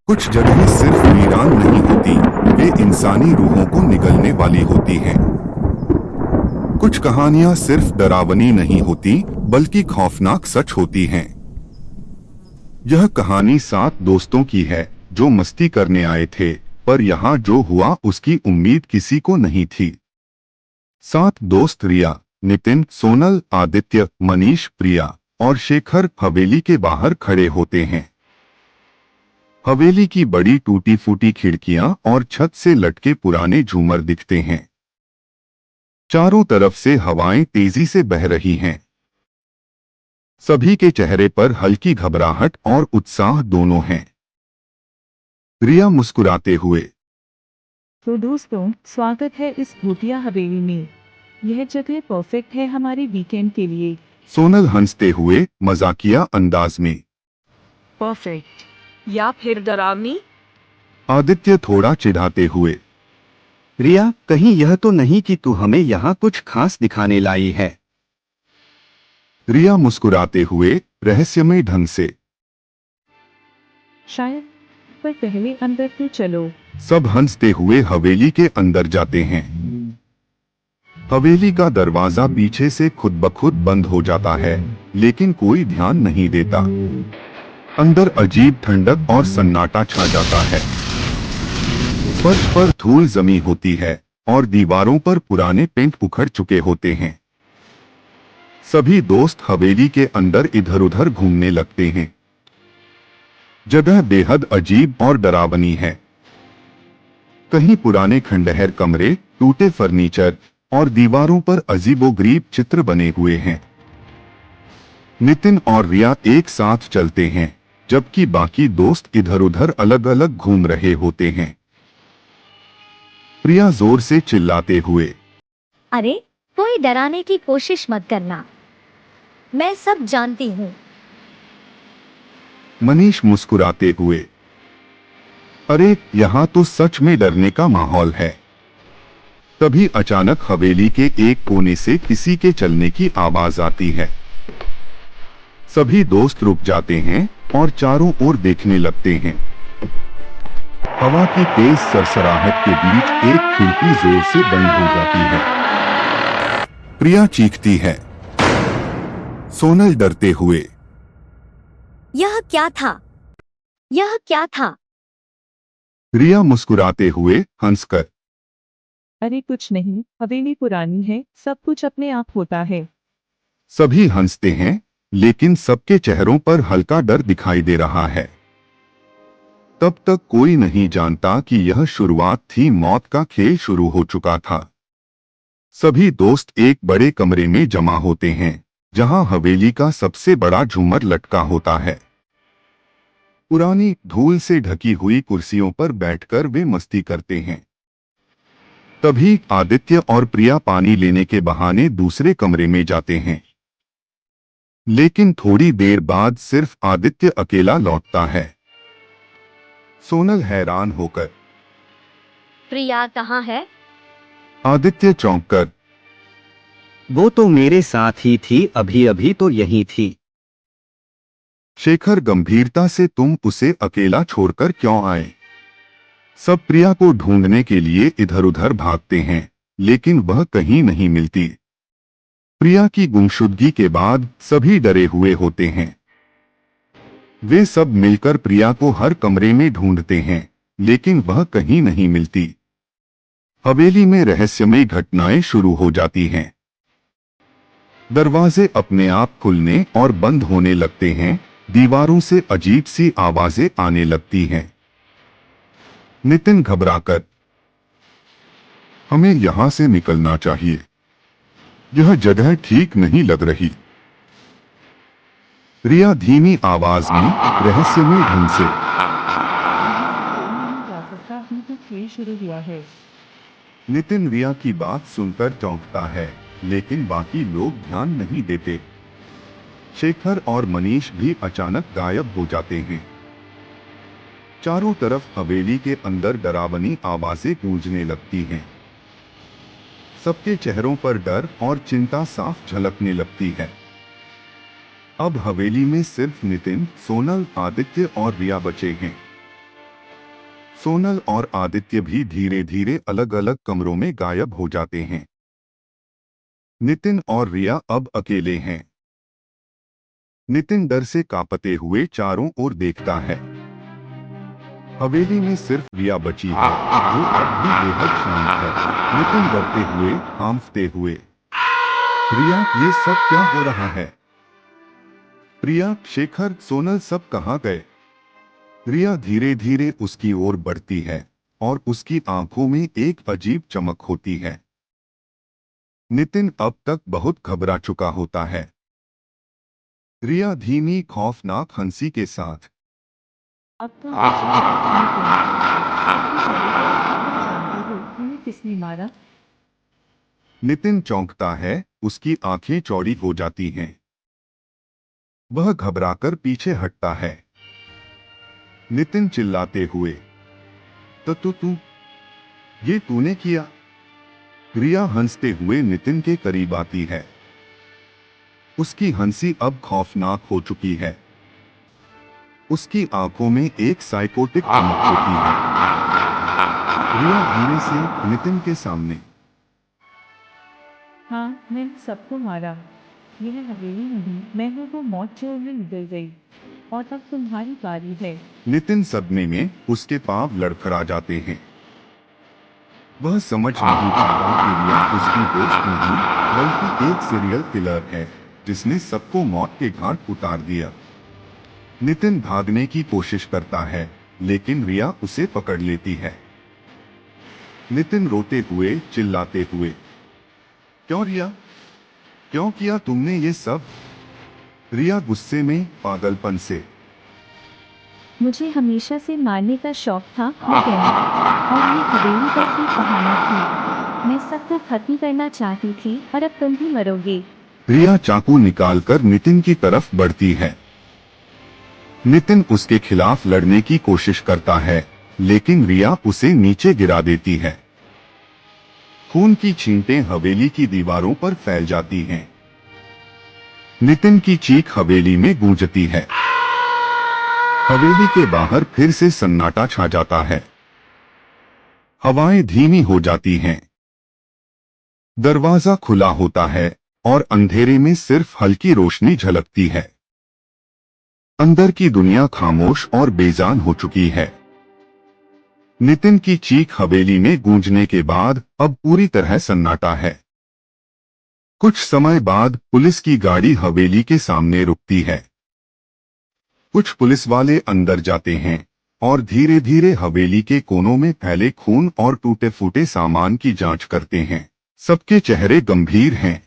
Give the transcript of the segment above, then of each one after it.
कुछ जगहें सिर्फ वीरान नहीं होती, वे इंसानी रूहों को निगलने वाली होती हैं। कुछ कहानियां सिर्फ डरावनी नहीं होती, बल्कि खौफनाक सच होती हैं। यह कहानी 7 दोस्तों की है जो मस्ती करने आए थे, पर यहाँ जो हुआ उसकी उम्मीद किसी को नहीं थी। 7 दोस्त रिया, नितिन, सोनल, आदित्य, मनीष, प्रिया और शेखर हवेली के बाहर खड़े होते हैं। हवेली की बड़ी टूटी फूटी खिड़कियां और छत से लटके पुराने झूमर दिखते हैं। चारों तरफ से हवाएं तेजी से बह रही हैं। सभी के चेहरे पर हल्की घबराहट और उत्साह दोनों हैं। रिया मुस्कुराते हुए, तो दोस्तों, स्वागत है इस भूतिया हवेली में। यह जगह परफेक्ट है हमारे वीकेंड के लिए। सोनल हंसते हुए मजाकिया अंदाज में, परफेक्ट या फिर डरावनी? आदित्य थोड़ा चिढ़ाते हुए, रिया, कहीं यह तो नहीं कि तू हमें यहाँ कुछ खास दिखाने लाई है। रिया मुस्कुराते हुए रहस्यमय ढंग से, शायद, पर पहले अंदर तो चलो। सब हंसते हुए हवेली के अंदर जाते हैं। हवेली का दरवाजा पीछे से खुद ब खुद बंद हो जाता है, लेकिन कोई ध्यान नहीं देता। अंदर अजीब ठंडक और सन्नाटा छा जाता है। फर्श पर धूल जमी होती है और दीवारों पर पुराने पेंट उखड़ चुके होते हैं। सभी दोस्त हवेली के अंदर इधर उधर घूमने लगते हैं। जगह बेहद अजीब और डरावनी है। कहीं पुराने खंडहर कमरे, टूटे फर्नीचर और दीवारों पर अजीबोगरीब चित्र बने हुए हैं। नितिन और रिया एक साथ चलते हैं, जबकि बाकी दोस्त इधर उधर अलग अलग घूम रहे होते हैं। प्रिया जोर से चिल्लाते हुए, अरे, कोई डराने की कोशिश मत करना, मैं सब जानती हूँ। मनीष मुस्कुराते हुए, अरे यहाँ तो सच में डरने का माहौल है। तभी अचानक हवेली के एक कोने से किसी के चलने की आवाज आती है। सभी दोस्त रुक जाते हैं और चारों ओर देखने लगते हैं। हवा की तेज सरसराहट के बीच एक खिड़की जोर से बंद हो जाती है। प्रिया चीखती है। सोनल डरते हुए, यह क्या था? यह क्या था? रिया मुस्कुराते हुए हंसकर, अरे कुछ नहीं, हवेली पुरानी है, सब कुछ अपने आप होता है। सभी हंसते हैं, लेकिन सबके चेहरों पर हल्का डर दिखाई दे रहा है। तब तक कोई नहीं जानता कि यह शुरुआत थी, मौत का खेल शुरू हो चुका था। सभी दोस्त एक बड़े कमरे में जमा होते हैं, जहां हवेली का सबसे बड़ा झूमर लटका होता है। पुरानी धूल से ढकी हुई कुर्सियों पर बैठकर वे मस्ती करते हैं। तभी आदित्य और प्रिया पानी लेने के बहाने दूसरे कमरे में जाते हैं। लेकिन थोड़ी देर बाद सिर्फ आदित्य अकेला लौटता है। सोनल हैरान होकर, प्रिया कहाँ है? आदित्य चौंककर, वो तो मेरे साथ ही थी, अभी अभी तो यहीं थी। शेखर गंभीरता से, तुम उसे अकेला छोड़कर क्यों आए? सब प्रिया को ढूंढने के लिए इधर उधर भागते हैं, लेकिन वह कहीं नहीं मिलती। प्रिया की गुमशुदगी के बाद सभी डरे हुए होते हैं। वे सब मिलकर प्रिया को हर कमरे में ढूंढते हैं, लेकिन वह कहीं नहीं मिलती। हवेली में रहस्यमय घटनाएं शुरू हो जाती हैं। दरवाजे अपने आप खुलने और बंद होने लगते हैं, दीवारों से अजीब सी आवाजें आने लगती हैं। नितिन घबराकर, हमें यहां से निकलना चाहिए, यह जगह ठीक नहीं लग रही। रिया धीमी आवाज में रहस्यमय ढंग से, जा सकता हूँ तो खेल शुरू हुआ है। नितिन रिया की बात सुनकर चौंकता है, लेकिन बाकी लोग ध्यान नहीं देते। शेखर और मनीष भी अचानक गायब हो जाते हैं। चारों तरफ हवेली के अंदर डरावनी आवाजें गूंजने लगती हैं। सबके चेहरों पर डर और चिंता साफ झलकने लगती है। अब हवेली में सिर्फ नितिन, सोनल, आदित्य और रिया बचे हैं। सोनल और आदित्य भी धीरे धीरे अलग अलग कमरों में गायब हो जाते हैं। नितिन और रिया अब अकेले हैं। नितिन डर से कांपते हुए चारों ओर देखता है। हवेली में सिर्फ रिया बची है, जो अब भी बेहद शांत है। नितिन डरते हुए, कांपते हुए, रिया, ये सब क्या हो रहा है? प्रिया, शेखर, सोनल सब कहाँ गए? रिया धीरे धीरे उसकी ओर बढ़ती है और उसकी आंखों में एक अजीब चमक होती है। नितिन अब तक बहुत घबरा चुका होता है। रिया धीमी खौफनाक हंसी के साथ, अब तो मुझे यकीन जानते हो उन्हें किसने मारा? नितिन चौंकता है, उसकी आंखें चौड़ी हो जाती हैं। वह घबराकर पीछे हटता है। नितिन चिल्लाते हुए, तो तू ये तूने किया? रिया हंसते हुए नितिन के करीब आती है। उसकी हंसी अब खौफनाक हो चुकी है। उसकी आंखों में एक साइकोटिक चमक होती है। रिया धीरे से नितिन के सामने, हाँ, मैं सबको मारा। यह हवेली नहीं, मैं हूँ वो मौत जो उन्हें निकल गई। और अब तुम्हारी बारी है। नितिन सदमे में उसके पांव लड़खड़ा जाते हैं। वह समझ नहीं पाता कि रिया उसकी दोस्त नहीं, बल्कि एक सीरियल किलर है, जिसने सबको मौत के घाट उतार दिया। नितिन भागने की कोशिश करता है, लेकिन रिया उसे पकड़ लेती है। नितिन रोते हुए, चिल्लाते हुए, क्यों रिया? क्यों किया तुमने ये सब? रिया गुस्से में, पागलपन से, मुझे हमेशा से मारने का शौक था, नितिन। और ये हवेली बस एक बहाना थी। मैं सबको खत्म करना चाहती थी और अब तुम भी मरोगे। रिया चाकू निकालकर नितिन की तरफ बढ़ती है। नितिन उसके खिलाफ लड़ने की कोशिश करता है, लेकिन रिया उसे नीचे गिरा देती है। खून की छींटें हवेली की दीवारों पर फैल जाती हैं। नितिन की चीख हवेली में गूंजती है। हवेली के बाहर फिर से सन्नाटा छा जाता है। हवाएं धीमी हो जाती हैं। दरवाजा खुला होता है और अंधेरे में सिर्फ हल्की रोशनी झलकती है। अंदर की दुनिया खामोश और बेजान हो चुकी है। नितिन की चीख हवेली में गूंजने के बाद अब पूरी तरह सन्नाटा है। कुछ समय बाद पुलिस की गाड़ी हवेली के सामने रुकती है। कुछ पुलिस वाले अंदर जाते हैं और धीरे धीरे हवेली के कोनों में फैले खून और टूटे फूटे सामान की जांच करते हैं। सबके चेहरे गंभीर हैं।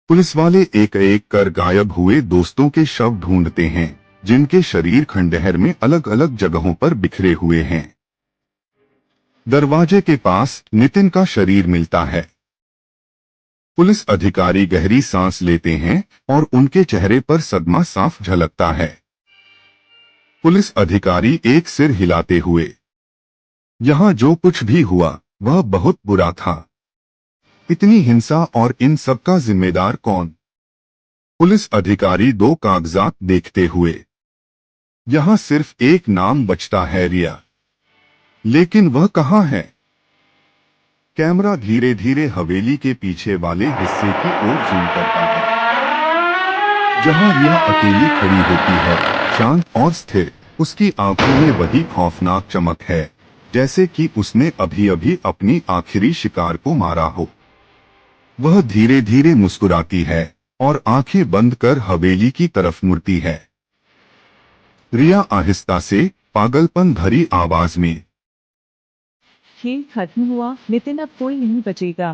पुलिस वाले एक एक कर गायब हुए दोस्तों के शव ढूंढते हैं, जिनके शरीर खंडहर में अलग अलग जगहों पर बिखरे हुए हैं। दरवाजे के पास नितिन का शरीर मिलता है। पुलिस अधिकारी गहरी सांस लेते हैं और उनके चेहरे पर सदमा साफ झलकता है। पुलिस अधिकारी एक सिर हिलाते हुए, यहाँ जो कुछ भी हुआ वह बहुत बुरा था। इतनी हिंसा और इन सब का जिम्मेदार कौन? पुलिस अधिकारी दो कागजात देखते हुए, यहाँ सिर्फ एक नाम बचता है, रिया। लेकिन वह कहाँ है? कैमरा धीरे धीरे हवेली के पीछे वाले हिस्से की ओर जूम करता है, जहां रिया अकेली खड़ी होती है, शांत और स्थिर। उसकी आंखों में वही खौफनाक चमक है, जैसे कि उसने अभी अभी अपनी आखिरी शिकार को मारा हो। वह धीरे धीरे मुस्कुराती है और आंखें बंद कर हवेली की तरफ मुड़ती है। रिया आहिस्ता से, पागलपन भरी आवाज में, खेल खत्म हुआ नितिन, अब कोई नहीं बचेगा।